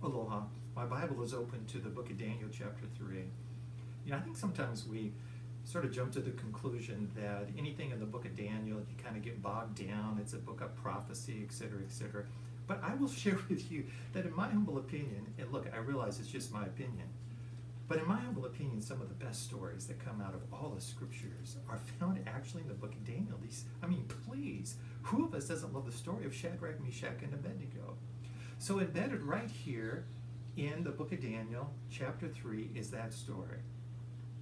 Aloha. My Bible is open to the book of Daniel, chapter 3. I think sometimes we sort of jump to the conclusion that anything in the book of Daniel, you kind of get bogged down. It's a book of prophecy, etc., etc. But I will share with you that in my humble opinion, and look, I realize it's just my opinion, but in my humble opinion, some of the best stories that come out of all the scriptures are found actually in the book of Daniel. Please, who of us doesn't love the story of Shadrach, Meshach, and Adednego? So embedded right here in the book of Daniel, chapter 3, is that story.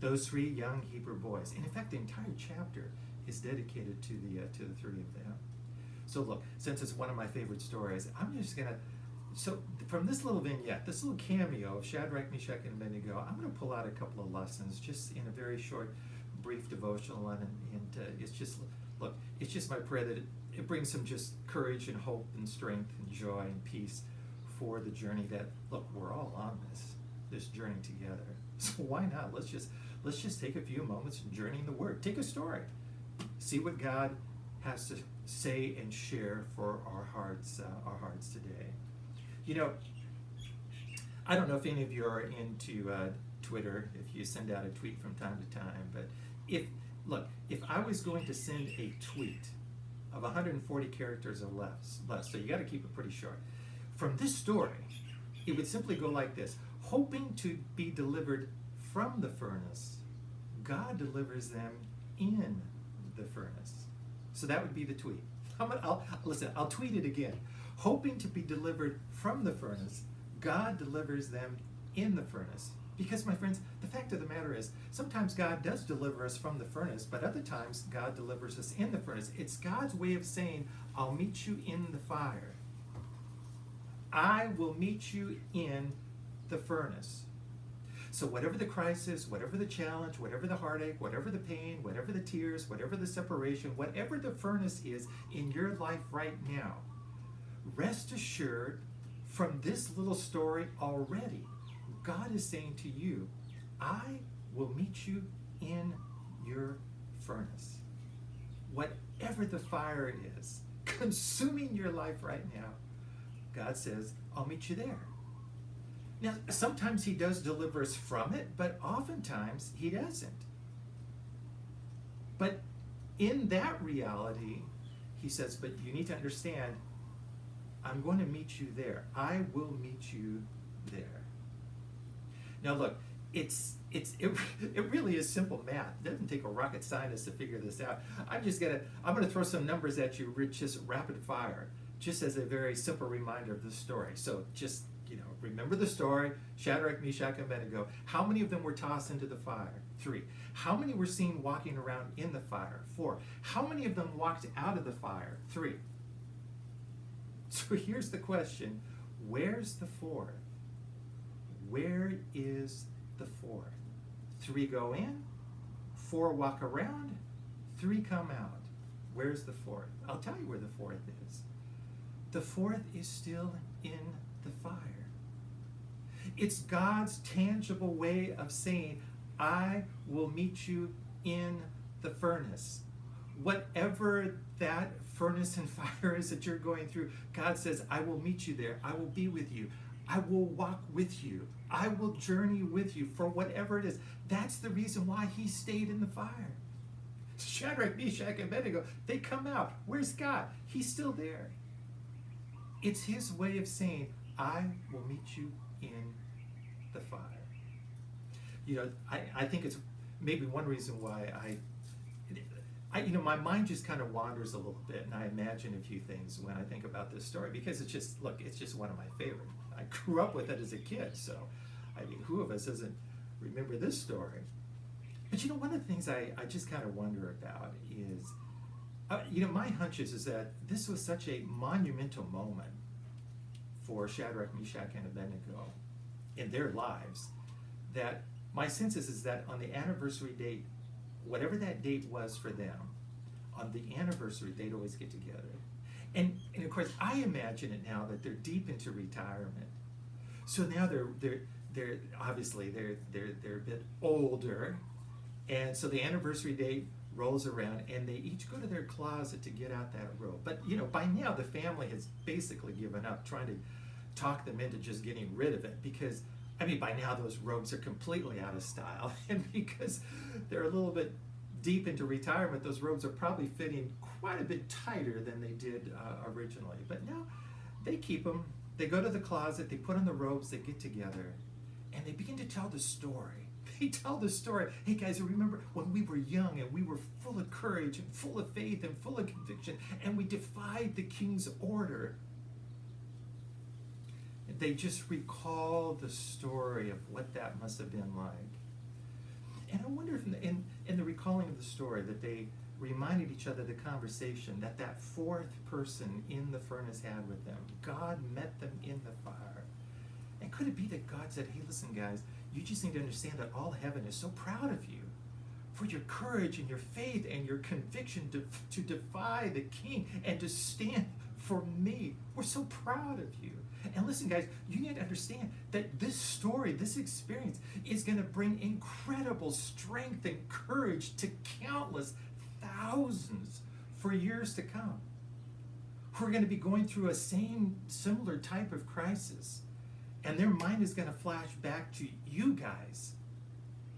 Those three young Hebrew boys. And in fact, the entire chapter is dedicated to the three of them. So look, since it's one of my favorite stories, I'm just going to, so from this little vignette, this little cameo of Shadrach, Meshach, and Adednego, I'm going to pull out a couple of lessons just in a very short, brief devotional. And it's just, look, it's just my prayer that it brings some just courage and hope and strength and joy and peace for the journey that, look, we're all on this journey together. So why not? Let's just take a few moments and journey in the Word. Take a story. See what God has to say and share for our hearts today. I don't know if any of you are into Twitter, if you send out a tweet from time to time, but if I was going to send a tweet of 140 characters or less, so you got to keep it pretty short. From this story, it would simply go like this: hoping to be delivered from the furnace, God delivers them in the furnace. So that would be the tweet. I'll tweet it again. Hoping to be delivered from the furnace, God delivers them in the furnace. Because, my friends, the fact of the matter is, sometimes God does deliver us from the furnace, but other times God delivers us in the furnace. It's God's way of saying, I'll meet you in the fire. I will meet you in the furnace. So whatever the crisis, whatever the challenge, whatever the heartache, whatever the pain, whatever the tears, whatever the separation, whatever the furnace is in your life right now, rest assured from this little story already, God is saying to you, I will meet you in your furnace. Whatever the fire is consuming your life right now, God says, I'll meet you there. Now, sometimes he does deliver us from it, but oftentimes he doesn't. But in that reality, he says, but you need to understand, I'm going to meet you there. I will meet you there. Now look, it really is simple math. It doesn't take a rocket scientist to figure this out. I'm going to throw some numbers at you, just rapid fire, just as a very simple reminder of this story. So just, remember the story, Shadrach, Meshach, and Adednego. How many of them were tossed into the fire? 3. How many were seen walking around in the fire? 4. How many of them walked out of the fire? 3. So here's the question, where's the 4th? Where is the 4th? 3 go in, 4 walk around, 3 come out. Where's the 4th? I'll tell you where the 4th is. The 4th is still in the fire. It's God's tangible way of saying, I will meet you in the furnace. Whatever that furnace and fire is that you're going through, God says, I will meet you there. I will be with you. I will walk with you. I will journey with you for whatever it is. That's the reason why he stayed in the fire. Shadrach, Meshach, and Adednego, they come out. Where's God? He's still there. It's his way of saying, I will meet you in the fire. I think it's maybe one reason why my mind just kind of wanders a little bit, and I imagine a few things when I think about this story, because it's just one of my favorite. I grew up with it as a kid, so who of us doesn't remember this story? But one of the things I just kind of wonder about is, my hunch is that this was such a monumental moment for Shadrach, Meshach, and Adednego in their lives, that my sense is that on the anniversary date, whatever that date was for them, on the anniversary, they'd always get together. And of course, I imagine it now that they're deep into retirement. So now they're obviously they're a bit older, and so the anniversary date rolls around, and they each go to their closet to get out that robe. But by now the family has basically given up trying to talk them into just getting rid of it, because I mean, by now those robes are completely out of style, and because they're a little bit deep into retirement, those robes are probably fitting quite a bit tighter than they did originally. But now they keep them. They go to the closet, they put on the robes, they get together, and they begin to tell the story. They tell the story. Hey guys, remember when we were young and we were full of courage and full of faith and full of conviction, and we defied the king's order. They just recall the story of what that must have been like. And I wonder if in the recalling of the story that they reminded each other the conversation that fourth person in the furnace had with them. God met them in the fire. And could it be that God said, hey, listen, guys, you just need to understand that all heaven is so proud of you for your courage and your faith and your conviction to defy the king and to stand for me. We're so proud of you. And listen, guys, you need to understand that this story, this experience, is going to bring incredible strength and courage to countless thousands for years to come, who are going to be going through a similar type of crisis. And their mind is going to flash back to you guys,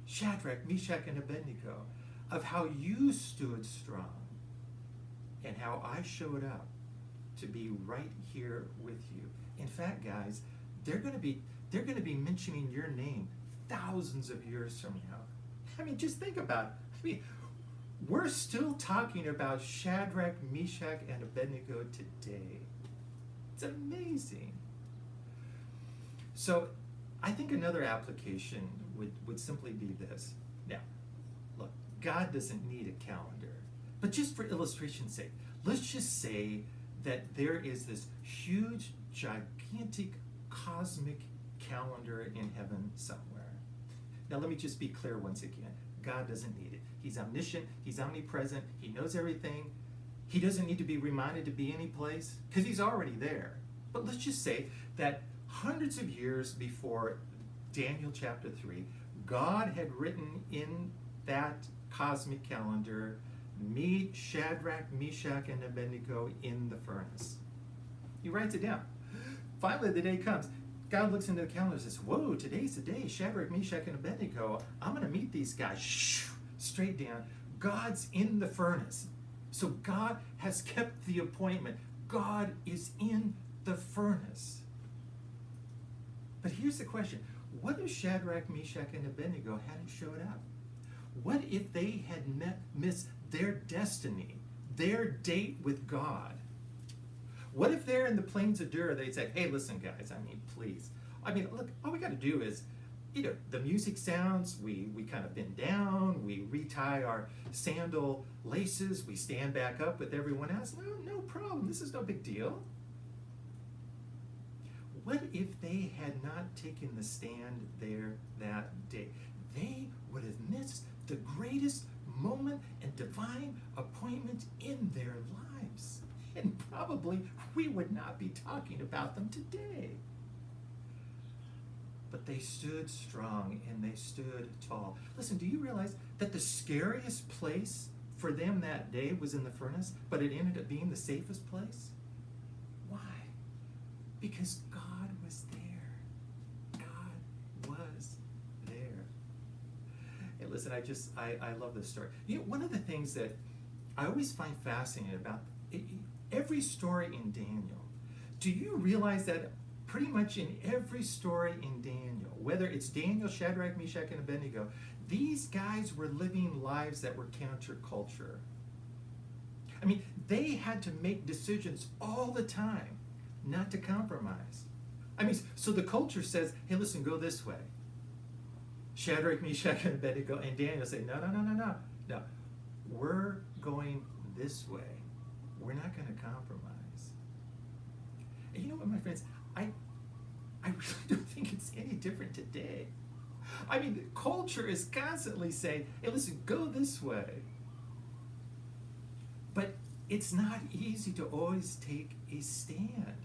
Shadrach, Meshach, and Adednego, of how you stood strong and how I showed up to be right here with you. In fact, guys, they're going to be mentioning your name thousands of years from now. I mean, just think about it. I mean, we're still talking about Shadrach, Meshach, and Adednego today. It's amazing. So I think another application would simply be this. Now, look, God doesn't need a calendar. But just for illustration's sake, let's just say that there is this huge, gigantic, cosmic calendar in heaven somewhere. Now let me just be clear once again. God doesn't need it. He's omniscient, he's omnipresent, he knows everything. He doesn't need to be reminded to be any place because he's already there. But let's just say that hundreds of years before Daniel chapter 3, God had written in that cosmic calendar, meet Shadrach, Meshach, and Adednego in the furnace. He writes it down. Finally, the day comes. God looks into the calendar and says, whoa, today's the day. Shadrach, Meshach, and Adednego. I'm going to meet these guys. Shh, straight down. God's in the furnace. So God has kept the appointment. God is in the furnace. But here's the question. What if Shadrach, Meshach, and Adednego hadn't showed up? What if they had missed their destiny, their date with God? What if they're in the plains of Dura, they'd say, hey, listen, guys, I mean, please. I mean, look, all we got to do is, the music sounds, we kind of bend down, we retie our sandal laces, we stand back up with everyone else. No problem. This is no big deal. What if they had not taken the stand there that day? They would have missed the greatest moment and divine appointment in their lives. And probably we would not be talking about them today. But they stood strong and they stood tall. Listen, do you realize that the scariest place for them that day was in the furnace, but it ended up being the safest place? Why? Because God was there. God was there. Hey, listen, I love this story. One of the things that I always find fascinating about every story in Daniel, do you realize that pretty much in every story in Daniel, whether it's Daniel, Shadrach, Meshach, and Adednego, these guys were living lives that were counterculture. I mean, they had to make decisions all the time not to compromise. I mean, so the culture says, hey, listen, go this way. Shadrach, Meshach, and Adednego, and Daniel say, no. We're going this way. We're not going to compromise. And you know what, my friends? I really don't think it's any different today. I mean, the culture is constantly saying, hey, listen, go this way. But it's not easy to always take a stand.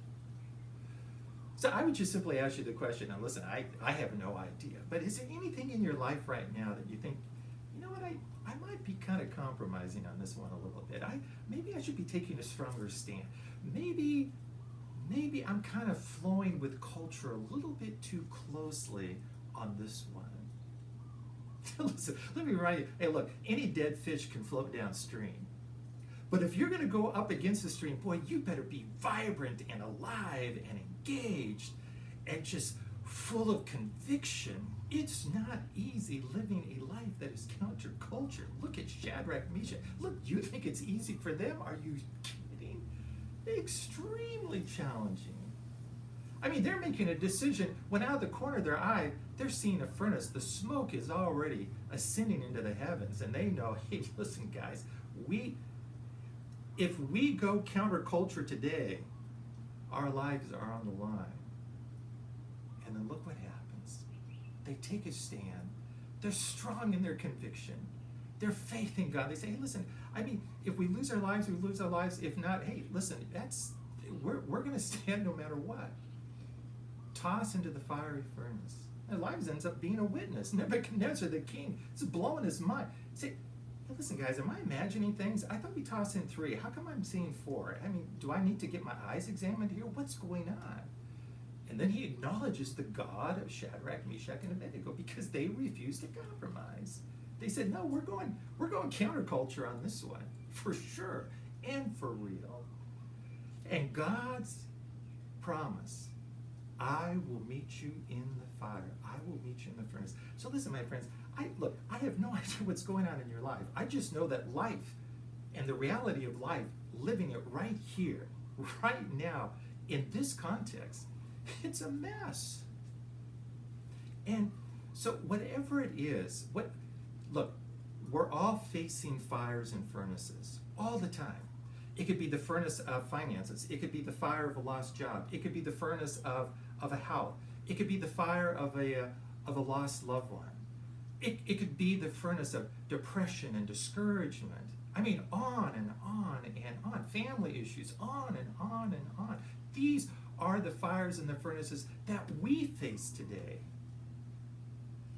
So I would just simply ask you the question, now listen, I have no idea, but is there anything in your life right now that you think, you know what, I might be kind of compromising on this one a little bit. Maybe I should be taking a stronger stand. Maybe maybe I'm kind of flowing with culture a little bit too closely on this one. Listen, let me remind you, hey, look, any dead fish can float downstream. But if you're going to go up against the stream, boy, you better be vibrant and alive and engaged and just full of conviction. It's not easy living a life that is counterculture. Look at Shadrach, Meshach. Look, you think it's easy for them? Are you kidding? Extremely challenging. I mean, they're making a decision when out of the corner of their eye, they're seeing a furnace. The smoke is already ascending into the heavens. And they know, hey, listen, guys, if we go counterculture today, our lives are on the line. And then look what happens. They take a stand. They're strong in their conviction. Their faith in God. They say, hey, listen, I mean, if we lose our lives, we lose our lives. If not, hey, listen, we're going to stand no matter what. Toss into the fiery furnace. Their lives ends up being a witness. Nebuchadnezzar, the king, is blowing his mind. Say, hey, listen, guys, am I imagining things? I thought we tossed in 3. How come I'm seeing 4? I mean, do I need to get my eyes examined here? What's going on? And then he acknowledges the God of Shadrach, Meshach, and Adednego because they refused to compromise. They said, no, we're going counterculture on this one, for sure, and for real. And God's promise, I will meet you in the fire. I will meet you in the furnace. So listen, my friends, I have no idea what's going on in your life. I just know that life and the reality of life, living it right here, right now, in this context, it's a mess. And so whatever it is, look, we're all facing fires and furnaces all the time. It could be the furnace of finances. It could be the fire of a lost job. It could be the furnace of a health. It could be the fire of a lost loved one. It could be the furnace of depression and discouragement. I mean, on and on and on. Family issues, on and on and on. These are the fires and the furnaces that we face today.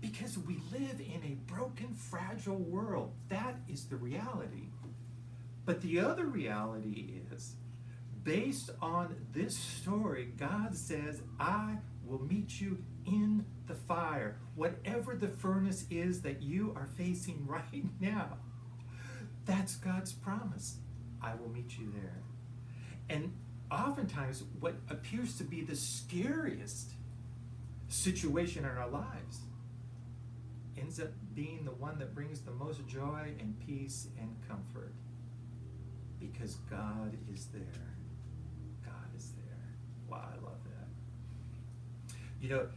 Because we live in a broken, fragile world. That is the reality. But the other reality is, based on this story, God says, I will meet you in the fire. Whatever the furnace is that you are facing right now, that's God's promise. I will meet you there. And oftentimes, what appears to be the scariest situation in our lives ends up being the one that brings the most joy and peace and comfort. Because God is there. God is there. Wow, I love that. You know,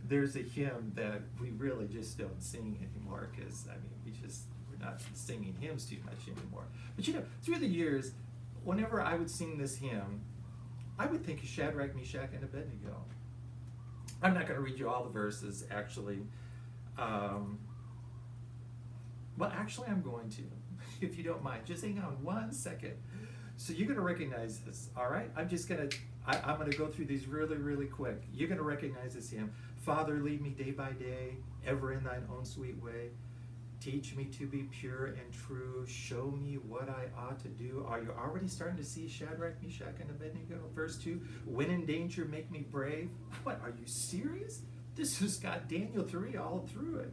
there's a hymn that we really just don't sing anymore because, I mean, we're not singing hymns too much anymore. But you know, through the years, whenever I would sing this hymn, I would think of Shadrach, Meshach, and Adednego. I'm not going to read you all the verses, actually. Well, actually, I'm going to, if you don't mind. Just hang on 1 second. So you're going to recognize this, all right? I'm going to go through these really, really quick. You're going to recognize this hymn. Father, lead me day by day, ever in thine own sweet way. Teach me to be pure and true. Show me what I ought to do. Are you already starting to see Shadrach, Meshach, and Adednego? Verse 2, when in danger, make me brave. What, are you serious? This has got Daniel 3 all through it.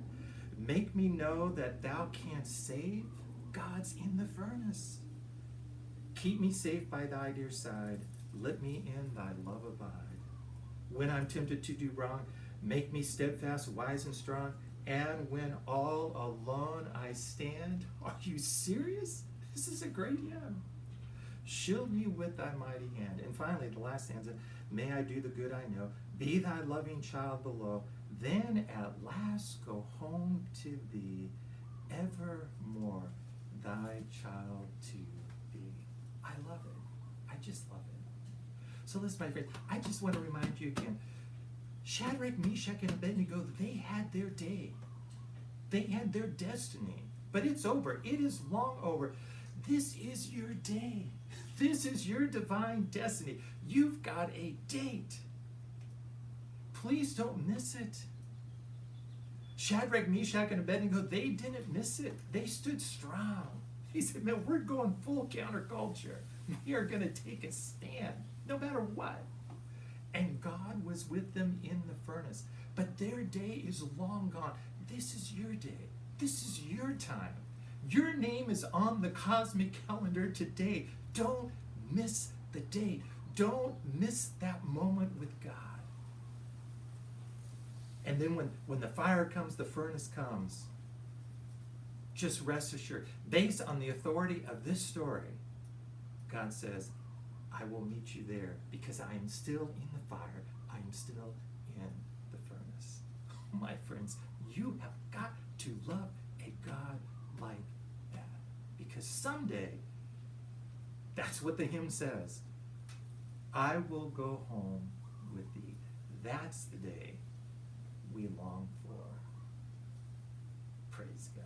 Make me know that thou canst save. God's in the furnace. Keep me safe by thy dear side. Let me in thy love abide. When I'm tempted to do wrong, make me steadfast, wise, and strong. And when all alone I stand, are you serious? This is a great hymn. Shield me with thy mighty hand. And finally, the last stanza, may I do the good I know, be thy loving child below, then at last go home to thee, evermore thy child to be. I love it. I just love it. So listen, my friends, I just want to remind you again, Shadrach, Meshach, and Adednego, they had their day. They had their destiny. But it's over. It is long over. This is your day. This is your divine destiny. You've got a date. Please don't miss it. Shadrach, Meshach, and Adednego, they didn't miss it. They stood strong. He said, man, we're going full counterculture. We are going to take a stand. no matter what. And God was with them in the furnace. But their day is long gone. This is your day. This is your time. Your name is on the cosmic calendar today. Don't miss the date. Don't miss that moment with God. And then when the fire comes, the furnace comes. Just rest assured, based on the authority of this story, God says, I will meet you there because I am still in the fire. I am still in the furnace. My friends, you have got to love a God like that. Because someday, that's what the hymn says. I will go home with thee. That's the day we long for. Praise God.